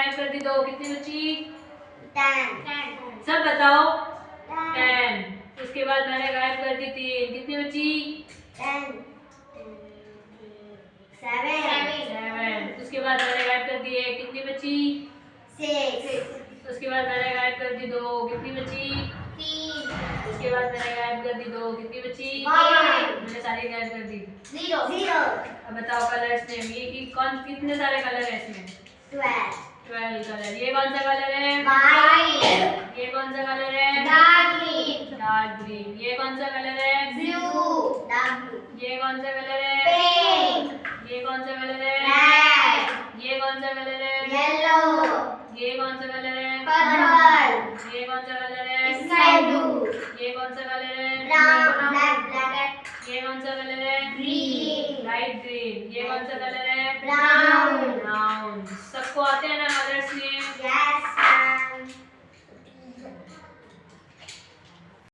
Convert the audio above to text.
गायब कर दी 2, कितनी बची? 10 सब बताओ। 10। उसके बाद मैंने गायब कर दी 3, कितनी बची? 7 उसके बाद मैंने गायब कर दी 1, कितनी बची? 6 उसके बाद मैंने गायब कर दी 2, कितनी बची? 3 उसके बाद मैंने गायब कर दी 2, कितनी बची? 1 मैंने सारी गायब कर दी। 0 अब बताओ कलर्स नेम, ये कि कौन कितने सारे कलर है इसमें? 12 कलर। ये कौन सा कलर है? वाइट ये कौन सा कलर है? Dark green. ये कौन सा कलर है? ब्लू ये कौन सा कलर है? पिंक ये कौन सा कलर है?